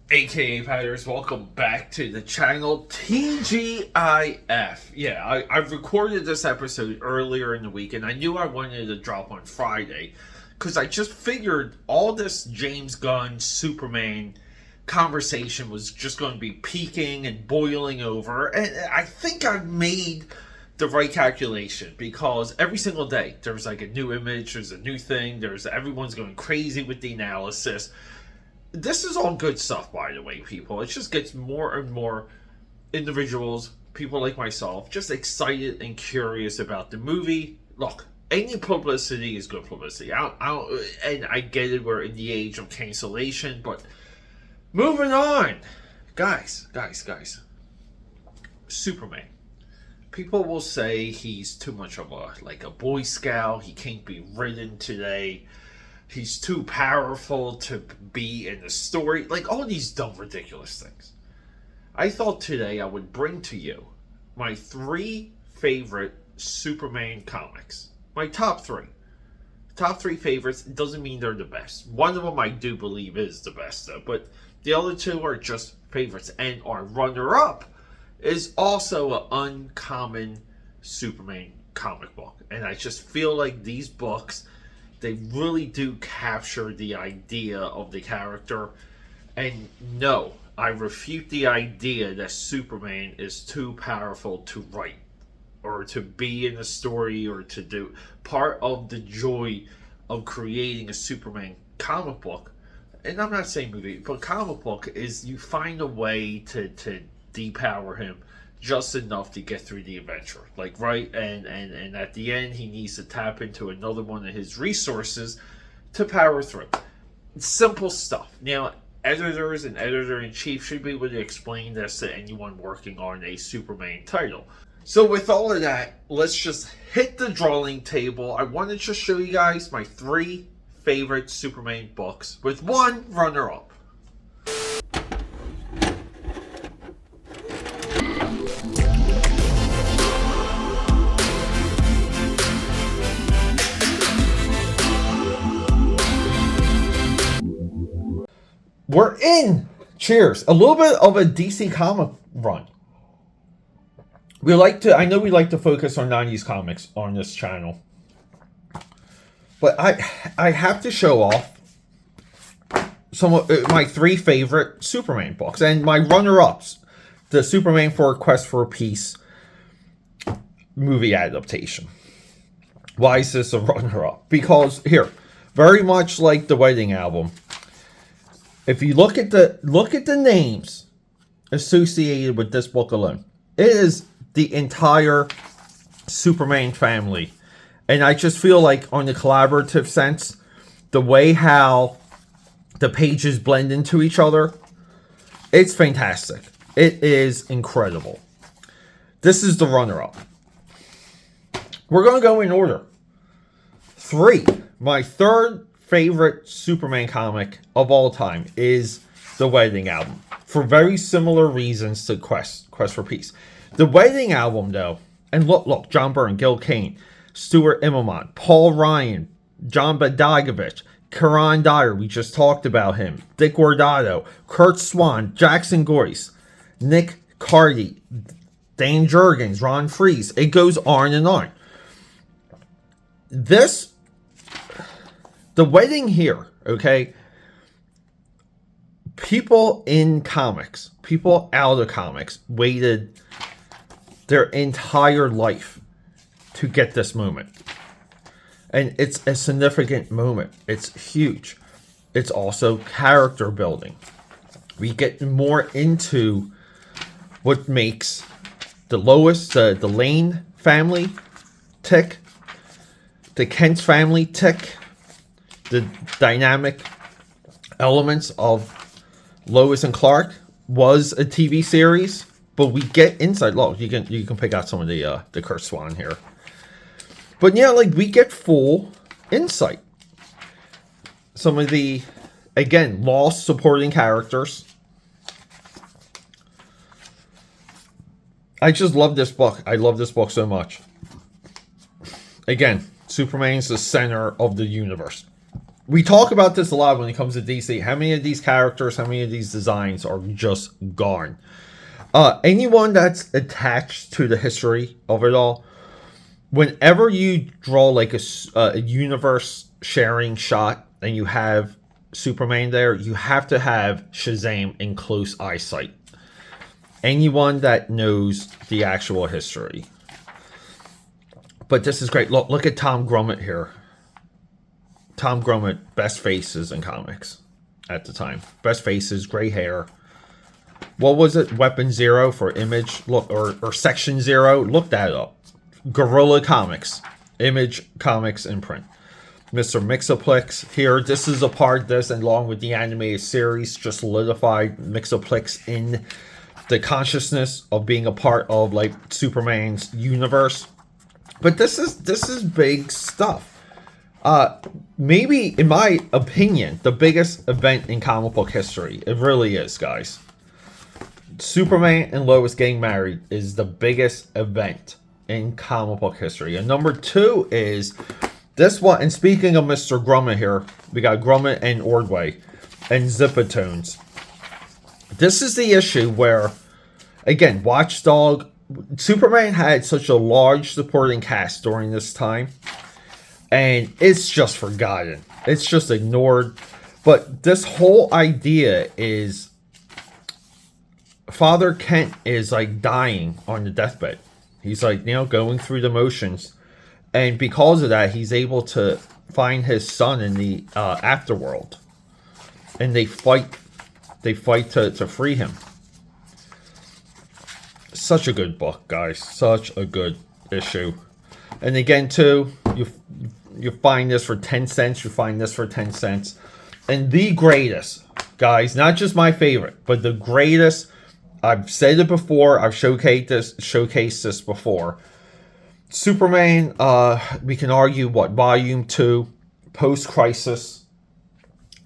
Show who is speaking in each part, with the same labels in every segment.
Speaker 1: AKA Patters, welcome back to the channel TGIF. Yeah, I've recorded this episode earlier in the week, and I knew I wanted to drop on Friday because I just figured all this James Gunn Superman conversation was just going to be peaking and boiling over, and I think I've made the right calculation because every single day there's like a new image, there's a new thing, everyone's going crazy with the analysis. This is all good stuff, by the way, people. It just gets more and more individuals, people like myself, just excited and curious about the movie. Look, any publicity is good publicity. And I get it, we're in the age of cancellation, but moving on. Guys. Superman. People will say he's too much of a Boy Scout. He can't be ridden today. He's too powerful to be in the story. Like all these dumb, ridiculous things. I thought today I would bring to you my 3 favorite Superman comics. My top 3. Top 3 favorites. It doesn't mean they're the best. One of them I do believe is the best though. But the other 2 are just favorites. And our runner-up is also an uncommon Superman comic book. And I just feel like these books, they really do capture the idea of the character. And no, I refute the idea that Superman is too powerful to write or to be in a story or to do. Part of the joy of creating a Superman comic book, and I'm not saying movie, but comic book, is you find a way to depower him just enough to get through the adventure, right, and at the end he needs to tap into another one of his resources to power through. Simple stuff. Now, editors and editor-in-chief should be able to explain this to anyone working on a Superman title. So with all of that, let's just hit the drawing table. I wanted to show you guys my 3 favorite Superman books with 1 runner-up. We're in. Cheers. A little bit of a DC comic run. I know we like to focus on 90s comics on this channel. But I have to show off some of my 3 favorite Superman books. And my runner-ups. The Superman 4 Quest for Peace movie adaptation. Why is this a runner-up? Because, here, very much like the Wedding Album, if you look at the names associated with this book alone, it is the entire Superman family. And I just feel like on the collaborative sense, the way how the pages blend into each other, it's fantastic. It is incredible. This is the runner-up. We're going to go in order. 3. My 3rd favorite Superman comic of all time is The Wedding Album, for very similar reasons to Quest for Peace. The Wedding Album, though, and look, John Byrne, Gil Kane, Stuart Immonen, Paul Ryan, John Badagovich, Karan Dyer, we just talked about him, Dick Guardado, Kurt Swan, Jackson Goyce, Nick Cardy, Dan Jurgens, Ron Fries. It goes on and on. The wedding here, okay? People in comics, people out of comics, waited their entire life to get this moment. And it's a significant moment. It's huge. It's also character building. We get more into what makes the Lois, the Lane family tick, the Kent family tick, the dynamic elements of Lois and Clark was a TV series, but we get inside. Look, you can pick out some of the Kurt Swan here, but yeah, we get full insight. Some of the, again, lost supporting characters. I just love this book. I love this book so much. Again, Superman's the center of the universe. we talk about this a lot when it comes to DC. How many of these characters, how many of these designs are just gone? Anyone that's attached to the history of it all, whenever you draw like a universe sharing shot and you have Superman there, you have to have Shazam in close eyesight. Anyone that knows the actual history. But this is great. Look at Tom Grummett here. Tom Grummett, best faces in comics at the time. Best faces, gray hair. What was it? Weapon Zero for Image? Look, or Section Zero? Look that up. Guerrilla Comics. Image Comics imprint. Mr. Mixoplex here. This is a part, this, and along with the animated series, just solidified Mixoplex in the consciousness of being a part of, like, Superman's universe. But this is big stuff. Maybe, in my opinion, the biggest event in comic book history. It really is, guys. Superman and Lois getting married is the biggest event in comic book history. And number 2 is this one. And speaking of Mr. Grummett here, we got Grummett and Ordway and Zipatones. This is the issue where, again, Watchdog, Superman had such a large supporting cast during this time. And it's just forgotten. It's just ignored. But this whole idea is Father Kent is like dying on the deathbed. He's like, going through the motions. And because of that, he's able to find his son in the afterworld. And they fight to free him. Such a good book, guys. Such a good issue. And again, too, you find this for 10 cents. You find this for 10 cents. And the greatest, guys, not just my favorite, but the greatest. I've said it before. I've showcased this before. Superman, we can argue, Volume 2, Post-Crisis.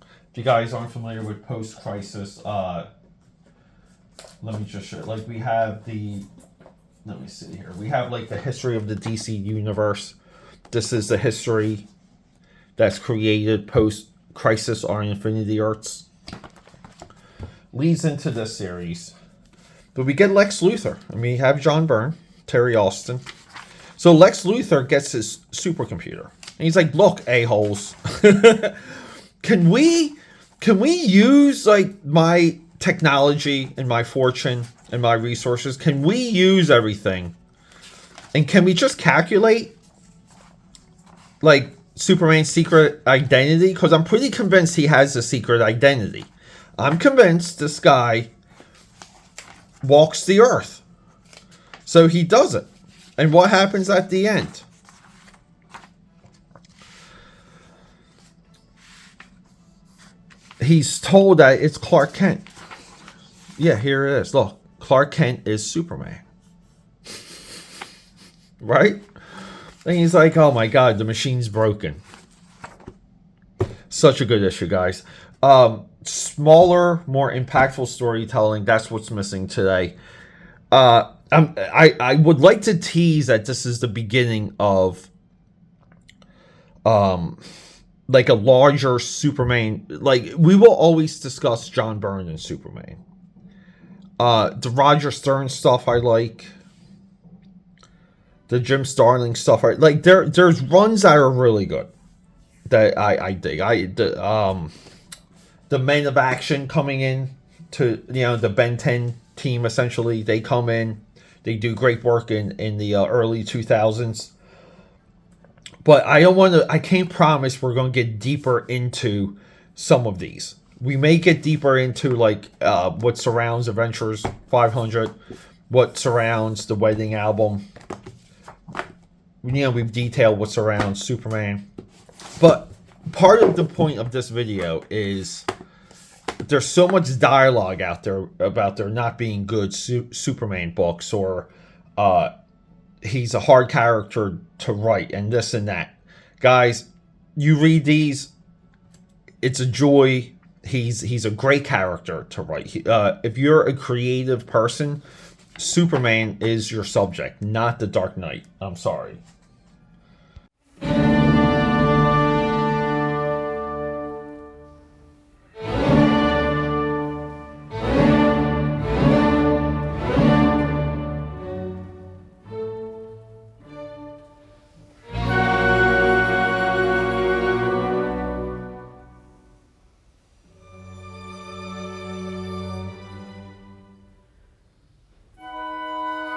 Speaker 1: If you guys aren't familiar with Post-Crisis, let me just show. Like, we have let me see here. We have, like, the history of the DC Universe. This is the history that's created post-Crisis on Infinity Earths. Leads into this series. But we get Lex Luthor. And we have John Byrne, Terry Austin. So Lex Luthor gets his supercomputer. And he's like, look, a-holes. Can we use, like, my technology and my fortune and my resources? Can we use everything? And can we just calculate, like, Superman's secret identity? Because I'm pretty convinced he has a secret identity. I'm convinced this guy walks the earth. So he does it. And what happens at the end? He's told that it's Clark Kent. Yeah, here it is. Look, Clark Kent is Superman. Right? And he's like, oh my God, the machine's broken. Such a good issue, guys. Smaller, more impactful storytelling. That's what's missing today. I would like to tease that this is the beginning of like a larger Superman. Like, we will always discuss John Byrne and Superman. The Roger Stern stuff I like. The Jim Starlin stuff I like. There's runs that are really good that I dig. The Men of Action coming in to, the Ben 10 team, essentially. They come in. They do great work in the early 2000s. But I can't promise we're going to get deeper into some of these. We may get deeper into, like, what surrounds Adventures 500, what surrounds the Wedding album. We've detailed what surrounds Superman. But part of the point of this video is there's so much dialogue out there about there not being good Superman books, or he's a hard character to write, and this and that. Guys, you read these, it's a joy. He's a great character to write. If you're a creative person, Superman is your subject, not the Dark Knight. I'm sorry.